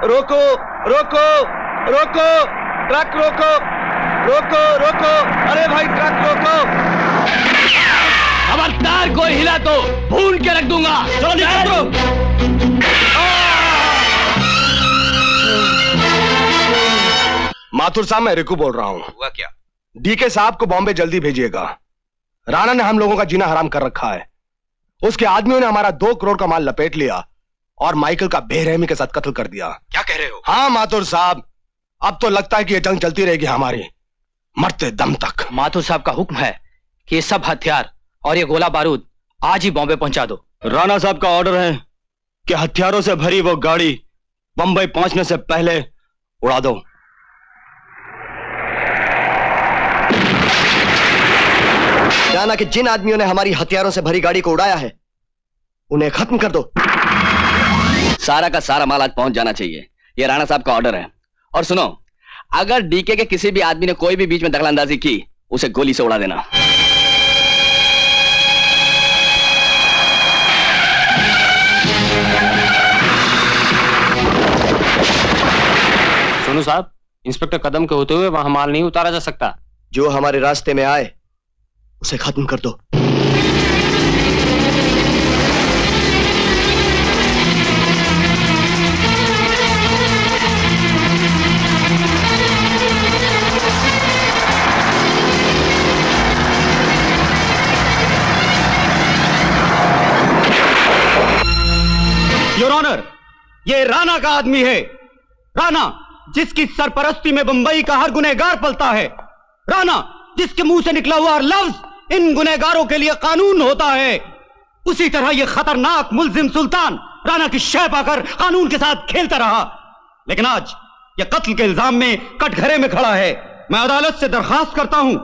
रोको रोको रोको, ट्रक रोको रोको रोको, अरे भाई ट्रक रोको। खबरदार कोई हिला तो भून के रख दूंगा। चलो माथुर साहब, मैं रिकू बोल रहा हूँ। हुआ क्या? डीके साहब को बॉम्बे जल्दी भेजिएगा। राणा ने हम लोगों का जीना हराम कर रखा है। उसके आदमियों ने हमारा 2 करोड़ का माल लपेट लिया और माइकल का बेरहमी के साथ कत्ल कर दिया। क्या कह रहे हो? हाँ माथुर साहब, अब तो लगता है कि ये जंग चलती रहेगी हमारी, मरते दम तक। माथुर साहब का हुक्म है कि ये सब हथियार और ये गोला बारूद आज ही बॉम्बे पहुंचा दो। राणा साहब का ऑर्डर है कि हथियारों से भरी वो गाड़ी बंबई पहुंचने से पहले उड़ा दो। जाना कि जिन आदमियों ने हमारी हथियारों से भरी गाड़ी को उड़ाया है उन्हें खत्म कर दो। सारा का सारा माल आज पहुंच जाना चाहिए, ये राणा साहब का ऑर्डर है। और सुनो, अगर डीके के किसी भी आदमी ने कोई भी बीच में दखलंदाजी की, उसे गोली से उड़ा देना। सोनू साहब, इंस्पेक्टर कदम के होते हुए वहां माल नहीं उतारा जा सकता। जो हमारे रास्ते में आए उसे खत्म कर दो। योर ऑनर, ये राणा का आदमी है। राणा जिसकी सरपरस्ती में बंबई का हर गुनहगार पलता है। राणा जिसके मुंह से निकला हुआ हर लफ्ज इन गुनहगारों के लिए कानून होता है। उसी तरह यह खतरनाक मुल्जिम सुल्तान राणा की शह पाकर कानून के साथ खेलता रहा, लेकिन आज यह कत्ल के इल्जाम में कटघरे में खड़ा है। मैं अदालत से दरखास्त करता हूं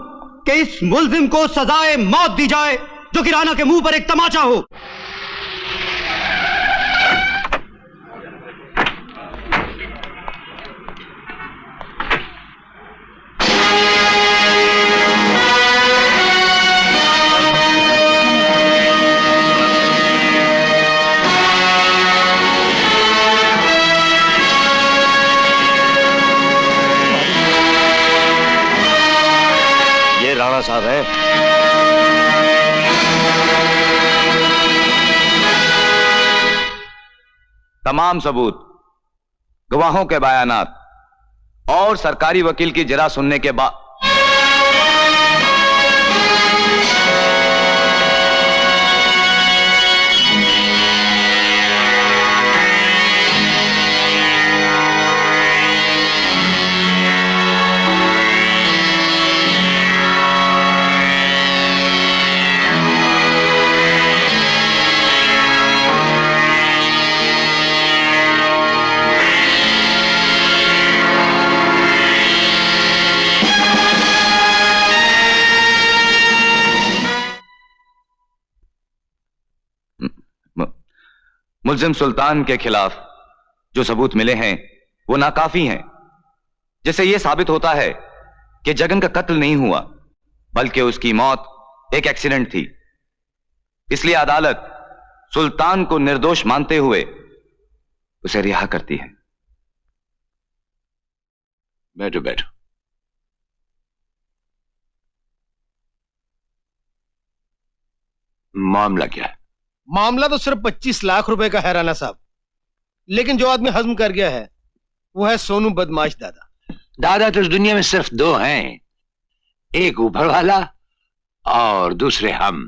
कि इस मुल्जिम को सजाए मौत दी जाए, जो कि राणा के मुंह पर एक तमाचा हो। राणा साहब है। तमाम सबूत, गवाहों के बयानात और सरकारी वकील की जरा सुनने के बाद मुल्जिम सुल्तान के खिलाफ जो सबूत मिले हैं वो नाकाफी हैं, जिससे यह साबित होता है कि जगन का कत्ल नहीं हुआ बल्कि उसकी मौत एक एक्सीडेंट थी। इसलिए अदालत सुल्तान को निर्दोष मानते हुए उसे रिहा करती है। बैठो बैठो। मामला क्या है? मामला तो सिर्फ 25 लाख रुपए का है राणा साहब, लेकिन जो आदमी हजम कर गया है वो है सोनू बदमाश दादा। दादा तो इस दुनिया में सिर्फ 2 हैं, एक ऊपर वाला और दूसरे हम।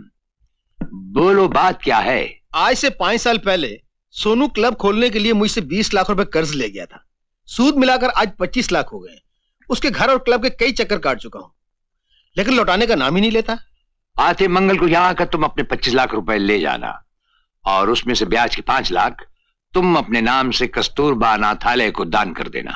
बोलो बात क्या है? आज से 5 साल पहले सोनू क्लब खोलने के लिए मुझसे 20 लाख रुपए कर्ज ले गया था। सूद मिलाकर आज 25 लाख हो गए। उसके घर और क्लब के कई चक्कर काट चुका हूं, लेकिन लौटाने का नाम ही नहीं लेता। आते मंगल को यहां आकर तुम अपने 25 लाख रुपए ले जाना और उसमें से ब्याज के 5 लाख तुम अपने नाम से कस्तूरबा अनाथालय को दान कर देना।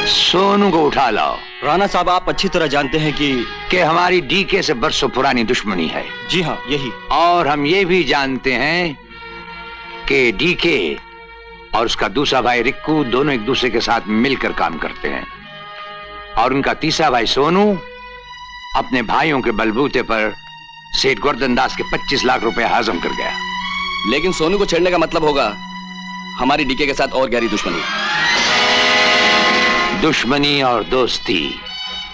सोनू को उठा लाओ। राणा साहब, आप अच्छी तरह जानते हैं कि हमारी डीके से बरसों पुरानी दुश्मनी है। जी हाँ, यही। और हम ये भी जानते हैं कि डीके और उसका दूसरा भाई रिक्कू दोनों एक दूसरे के साथ मिलकर काम करते हैं और उनका तीसरा भाई सोनू अपने भाइयों के बलबूते पर सेठ गोवर्धन दास के 25 लाख रुपए हजम कर गया। लेकिन सोनू को छेड़ने का मतलब होगा हमारी डीके के साथ और गहरी दुश्मनी। दुश्मनी और दोस्ती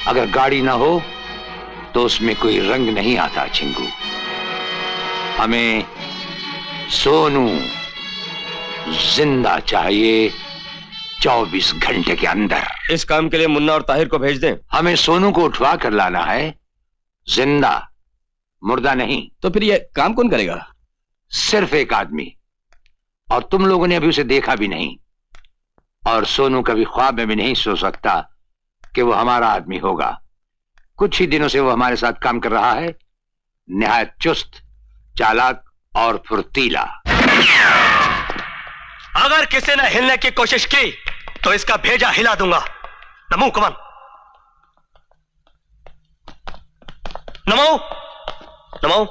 अगर गाड़ी ना हो तो उसमें कोई रंग नहीं आता चिंगू। हमें सोनू जिंदा चाहिए 24 घंटे के अंदर। इस काम के लिए मुन्ना और ताहिर को भेज दें। हमें सोनू को उठवा कर लाना है, जिंदा, मुर्दा नहीं। तो फिर ये काम कौन करेगा? सिर्फ एक आदमी, और तुम लोगों ने अभी उसे देखा भी नहीं, और सोनू कभी ख्वाब में भी नहीं सोच सकता कि वो हमारा आदमी होगा। कुछ ही दिनों से वो हमारे साथ काम कर रहा है, निहायत चुस्त, चालाक और फुर्तीला। अगर किसी ने हिलने की कोशिश की तो इसका भेजा हिला दूंगा। नमो कमान, नमो नमो।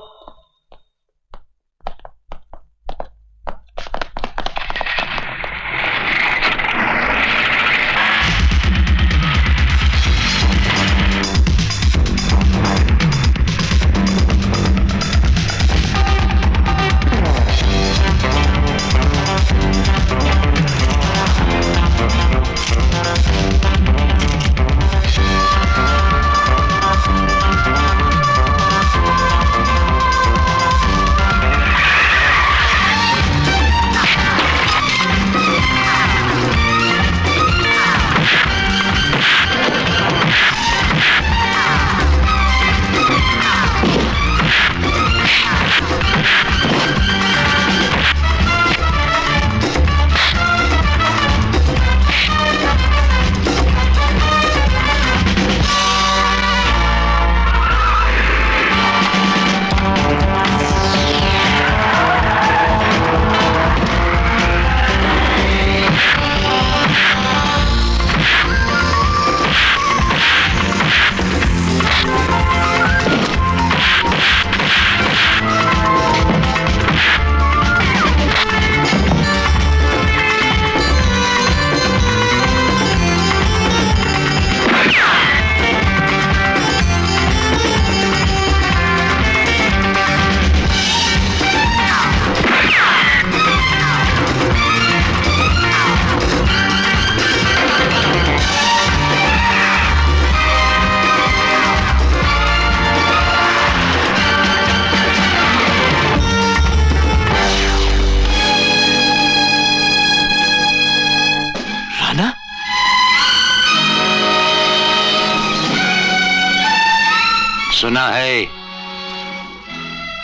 सुना है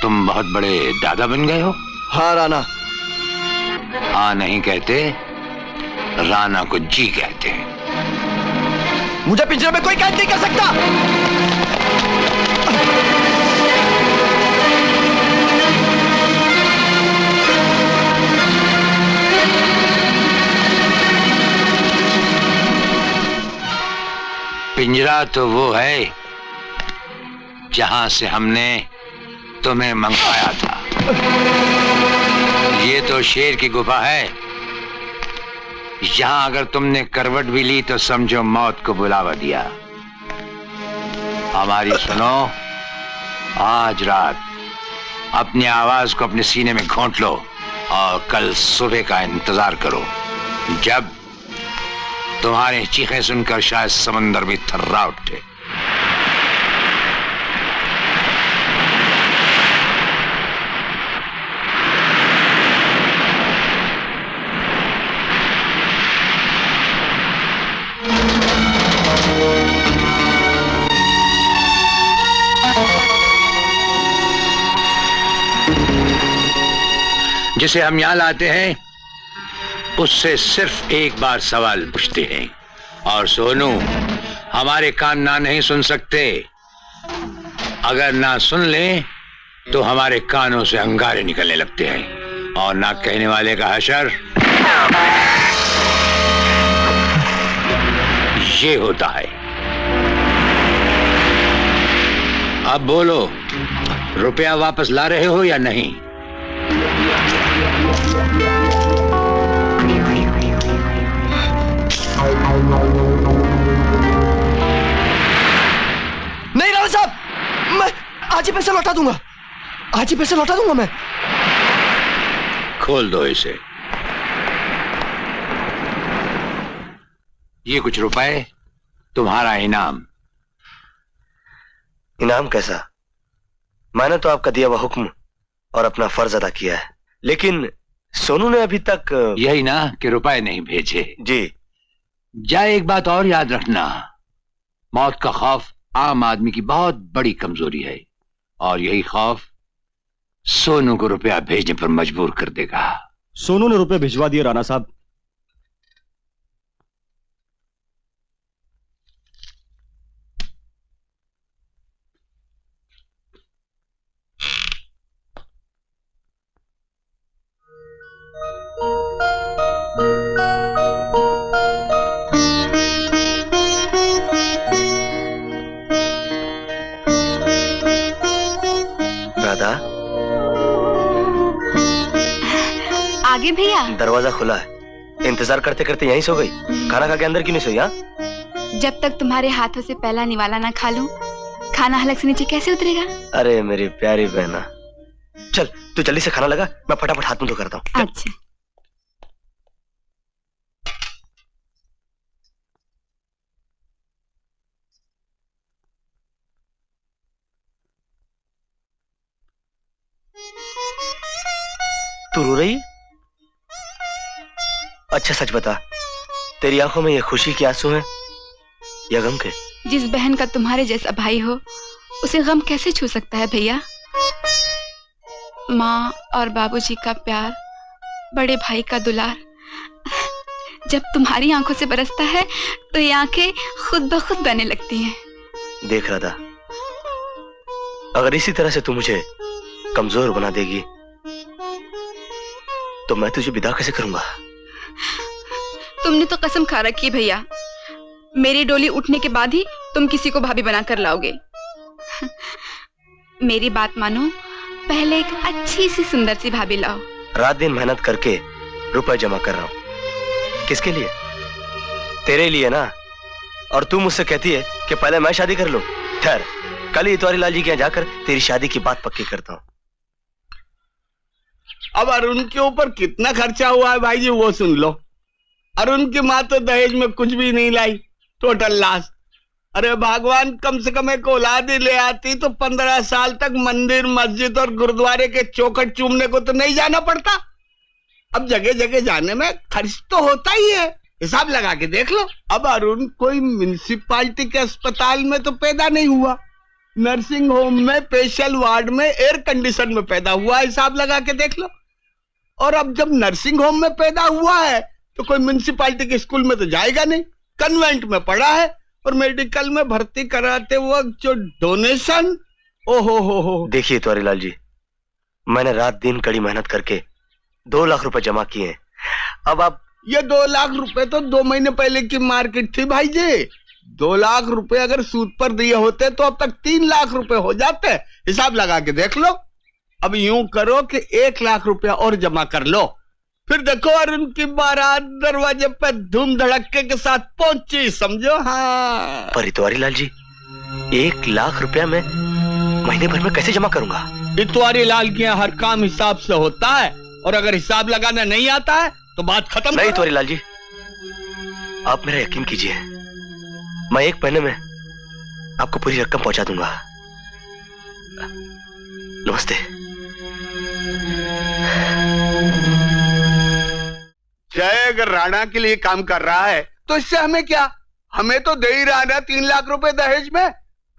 तुम बहुत बड़े दादा बन गए हो। हाँ राणा। हाँ नहीं कहते, राणा को जी कहते हैं। मुझे पिंजरे में कोई कैद नहीं कर सकता। पिंजरा तो वो है जहां से हमने तुम्हें मंगवाया था। ये तो शेर की गुफा है, यहां अगर तुमने करवट भी ली तो समझो मौत को बुलावा दिया। हमारी सुनो, आज रात अपनी आवाज को अपने सीने में घोंट लो और कल सुबह का इंतजार करो, जब तुम्हारी चीखें सुनकर शायद समंदर भी थर्रा उठे। जिसे हम यहां लाते हैं उससे सिर्फ एक बार सवाल पूछते हैं, और सोनू हमारे कान ना नहीं सुन सकते। अगर ना सुन ले तो हमारे कानों से अंगारे निकलने लगते हैं, और ना कहने वाले का हशर ये होता है। अब बोलो, रुपया वापस ला रहे हो या नहीं? नहीं राणा साहब, मैं आज ही पैसे लौटा दूंगा। आज ही पैसे लौटा दूंगा मैं। खोल दो इसे। ये कुछ रुपए तुम्हारा इनाम। इनाम कैसा? मैंने तो आपका दिया हुआ हुक्म और अपना फर्ज अदा किया है, लेकिन सोनू ने अभी तक। यही ना कि रुपए नहीं भेजे। जी। जा, एक बात और याद रखना, मौत का खौफ आम आदमी की बहुत बड़ी कमजोरी है, और यही खौफ सोनू को रुपया भेजने पर मजबूर कर देगा। सोनू ने रुपए भिजवा दिए राणा साहब। राधा, आगे भैया। दरवाजा खुला है, इंतजार करते करते यहीं सो गई? खाना खा के अंदर क्यों नहीं सोई? हाँ? जब तक तुम्हारे हाथों से पहला निवाला ना खा लूं, खाना हलक से नीचे कैसे उतरेगा? अरे मेरी प्यारी बहना, चल तू जल्दी से खाना लगा, मैं फटाफट हाथ मुंह धो करता हूँ। अच्छा। तू रो रही है? अच्छा सच बता, तेरी आंखों में ये खुशी के आंसू हैं या गम के? जिस बहन का तुम्हारे जैसा भाई हो, उसे गम कैसे छू सकता है भैया? माँ और बाबूजी का प्यार, बड़े भाई का दुलार, जब तुम्हारी आंखों से बरसता है तो ये आंखें खुद ब खुद बहने लगती हैं। देख राधा, अगर इसी तरह से तू मुझे कमजोर बना देगी तो मैं तुझे विदा कैसे करूंगा? तुमने तो कसम खा रखी है भैया, मेरी डोली उठने के बाद ही तुम किसी को भाभी बनाकर लाओगे। मेरी बात मानो, पहले एक अच्छी सी सुंदर सी भाभी लाओ। रात दिन मेहनत करके रुपए जमा कर रहा हूं। किसके लिए? तेरे लिए ना। और तू मुझसे कहती है कि पहले मैं शादी कर लूं। ठहर, कल ही इतवारी लाल जी के यहाँ जाकर तेरी शादी की बात पक्की करता हूँ। अब अरुण के ऊपर कितना खर्चा हुआ है भाई जी, वो सुन लो। अरुण की माँ तो दहेज में कुछ भी नहीं लाई, टोटल लॉस। अरे भगवान, कम से कम एक औलाद ही ले आती तो 15 साल तक मंदिर, मस्जिद और गुरुद्वारे के चौखट चूमने को तो नहीं जाना पड़ता। अब जगह जगह जाने में खर्च तो होता ही है, हिसाब लगा के देख लो। अब अरुण कोई म्युनिसिपालिटी के अस्पताल में तो पैदा नहीं हुआ, नर्सिंग होम में, स्पेशल वार्ड में, एयर कंडीशन में पैदा हुआ, हिसाब लगा के देख लो। और अब जब नर्सिंग होम में पैदा हुआ है तो कोई म्युनिसिपालिटी के स्कूल में तो जाएगा नहीं, कन्वेंट में पढ़ा है। और मेडिकल में भर्ती कराते वक्त जो डोनेशन, ओहो हो। देखिए इतवारी लाल जी, मैंने रात दिन कड़ी मेहनत करके 2 लाख रुपए जमा किए हैं। अब आप ये 2 लाख रुपए तो 2 महीने पहले की मार्केट थी भाई जी। 2 लाख रुपए अगर सूद पर दिए होते तो अब तक 3 लाख रुपए हो जाते, हिसाब लगा के देख लो। अब यूं करो कि 1 लाख रुपया और जमा कर लो, फिर देखो अरुण की बारात दरवाजे पे धूम धड़के के साथ पहुंची, समझो। हाँ, पर इतवारी लाल जी, 1 लाख रुपया मैं महीने भर में कैसे जमा करूंगा? इतवारी लाल के यहाँ हर काम हिसाब से होता है, और अगर हिसाब लगाना नहीं आता है तो बात खत्म। नहीं इतवारी लाल जी, आप मेरा यकीन कीजिए, मैं 1 महीने में आपको पूरी रकम पहुंचा दूंगा। नमस्ते। जय अगर राणा के लिए काम कर रहा है तो इससे हमें क्या? हमें तो दे ही रहा ना 3 लाख रुपए दहेज में।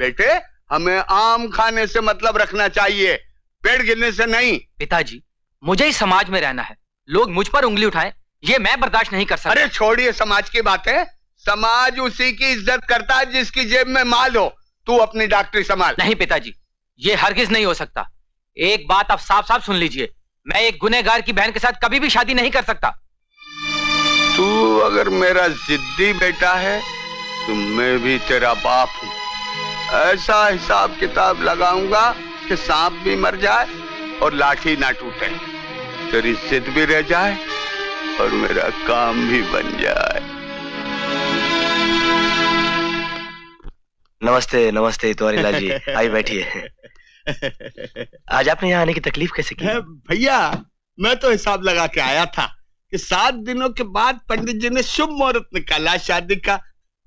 बेटे, हमें आम खाने से मतलब रखना चाहिए, पेड़ गिरने से नहीं। पिताजी, मुझे ही समाज में रहना है, लोग मुझ पर उंगली उठाएं, ये मैं बर्दाश्त नहीं कर सकता। अरे छोड़िए समाज की बातें, समाज उसी की इज्जत करता है जिसकी जेब में माल हो। तू अपनी डॉक्टरी संभाल। नहीं पिताजी, ये हरगिज नहीं हो सकता। एक बात आप साफ साफ सुन लीजिए, मैं एक गुनहगार की बहन के साथ कभी भी शादी नहीं कर सकता। तू अगर मेरा जिद्दी बेटा है तो मैं भी तेरा बाप हूं। ऐसा हिसाब किताब लगाऊंगा कि सांप भी मर जाए और लाठी ना टूटे, तेरी जिद भी रह जाए और मेरा काम भी बन जाए। नमस्ते नमस्ते इतवारी लाल जी, आई बैठिए। आज आपने यहाँ आने की तकलीफ कैसे की? भैया मैं तो हिसाब लगा के आया था कि 7 दिनों के बाद पंडित जी ने शुभ मुहूर्त निकाला शादी का,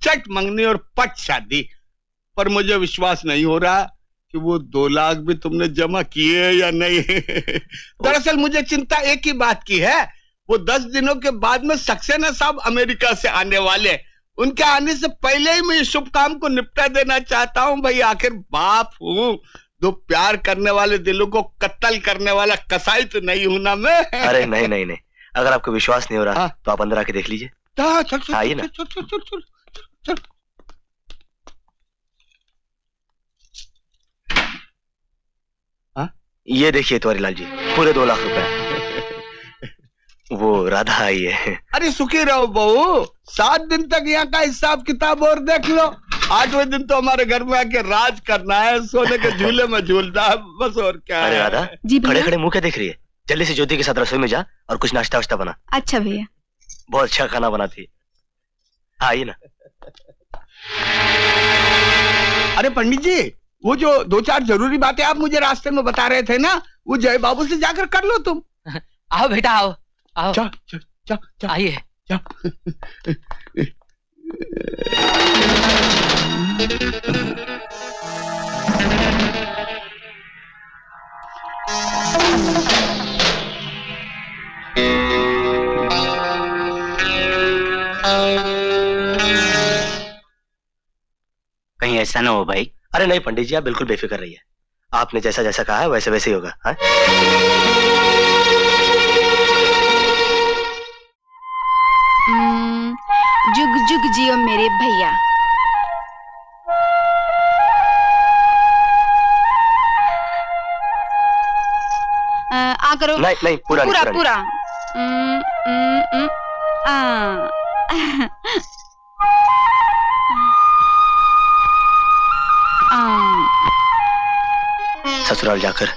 चट मंगनी और पट शादी। पर मुझे विश्वास नहीं हो रहा कि वो 2 लाख भी तुमने जमा किए या नहीं। दरअसल मुझे चिंता एक ही बात की है, वो 10 दिनों के बाद में सक्सेना साहब अमेरिका से आने वाले, उनके आने से पहले ही मैं इस शुभ काम को निपटा देना चाहता हूँ। भाई आखिर बाप हूँ, 2 प्यार करने वाले दिलों को कत्ल करने वाला कसाई तो नहीं हूं ना मैं। अरे नहीं नहीं नहीं, अगर आपको विश्वास नहीं हो रहा तो आप अंदर आके देख लीजिए। चल आइए ना। चल। ये देखिए इतवारी लाल जी, पूरे 2 लाख रुपए। वो राधा आई है। अरे सुखी रहो बहू, 7 दिन तक यहाँ का हिसाब किताब और देख लो। 8वें दिन तो हमारे घर में आके राज करना है, सोने के झूले में झूलना है, बस और क्या है। अरे राधा, जी भैया। खड़े खड़े मुंह क्या देख रही है? जल्दी से ज्योति के साथ रसोई में जा और कुछ नाश्ता वाश्ता बना। अच्छा भैया। बहुत अच्छा खाना बनाती है। आइए ना। अरे पंडित जी, वो जो 2-4 जरूरी बातें आप मुझे रास्ते में बता रहे थे ना, वो जय बाबू से जाकर कर लो तुम। आओ बेटा आओ आओ। जा आइए। कहीं ऐसा ना हो भाई। अरे नहीं पंडित जी, आप बिल्कुल बेफिक्र रहिए। आपने जैसा जैसा कहा है वैसे वैसे ही होगा। हाँ? जुग जुग जियो मेरे भैया। आ करो। नहीं नहीं, पूरा पूरा नहीं, पूरा। ससुराल जाकर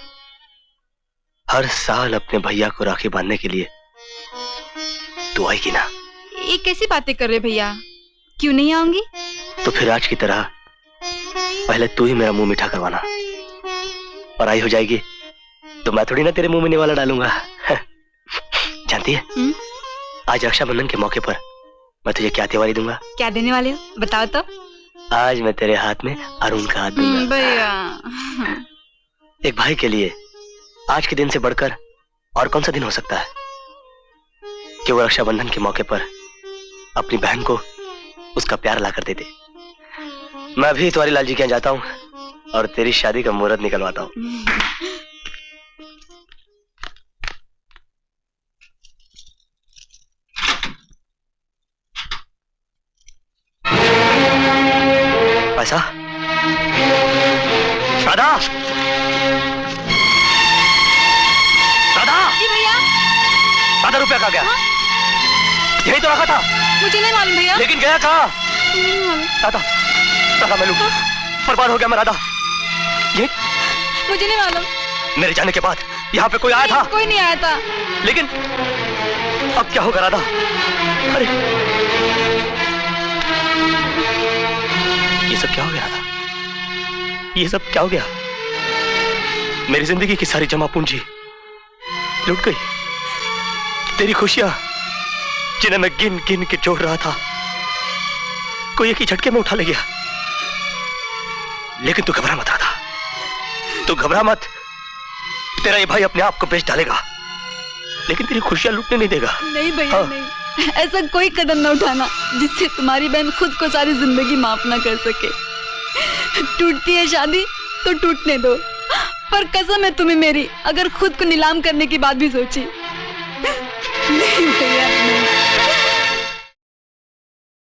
हर साल अपने भैया को राखी बांधने के लिए तू आएगी ना? ये कैसी बातें कर रहे भैया, क्यों नहीं आऊंगी? तो फिर आज की तरह पहले तू ही मेरा मुंह मीठा करवाना, और आई हो जाएगी तो मैं थोड़ी ना तेरे मुंह में निवाला डालूंगा। जानती है आज रक्षाबंधन के मौके पर मैं तुझे क्या त्योहारी दूंगा? क्या देने वाले हो बताओ तो। आज मैं तेरे हाथ में अरुण का हाथ दूंगा। भैया। एक भाई के लिए आज के दिन से बढ़कर और कौन सा दिन हो सकता है कि वो रक्षाबंधन के मौके पर अपनी बहन को उसका प्यार ला कर दे दे। मैं भी इतवारी लाल जी के यहाँ जाता हूँ और तेरी शादी का मुहूर्त निकलवाता हूँ। पैसा? राधा, राधा, जी भैया। राधा रुपया कहाँ गया? हाँ? यही तो रखा था। मुझे नहीं मालूम भैया। लेकिन गया कहाँ? नहीं मालूम। राधा, राधा मैं लूं। बर्बाद हो गया मैं राधा। ये मुझे नहीं मालूम। मेरे जाने के बाद यहाँ पे कोई आया था? कोई नहीं आया था। लेकिन अब क्या होगा राधा? अरे ये सब क्या हो गया राधा? ये सब क्या हो गया? मेरी जिंदगी की सारी जमा पूंजी लुट गई। तेरी खुशियां जिन्हें मैं गिन गिन के जोड़ रहा था, कोई एक ही झटके में उठा ले गया। लेकिन तू घबरा मत राधा, तू घबरा मत। तेरा ये भाई अपने आप को बेच डालेगा, लेकिन तेरी खुशियां लूटने नहीं देगा। नहीं भैया नहीं, ऐसा कोई कदम न उठाना जिससे तुम्हारी बहन खुद को सारी जिंदगी माफ ना कर सके। टूटती है शादी तो टूटने दो, पर कसम है तुम्हें मेरी, अगर खुद को नीलाम करने की बात भी सोची। नहीं भैया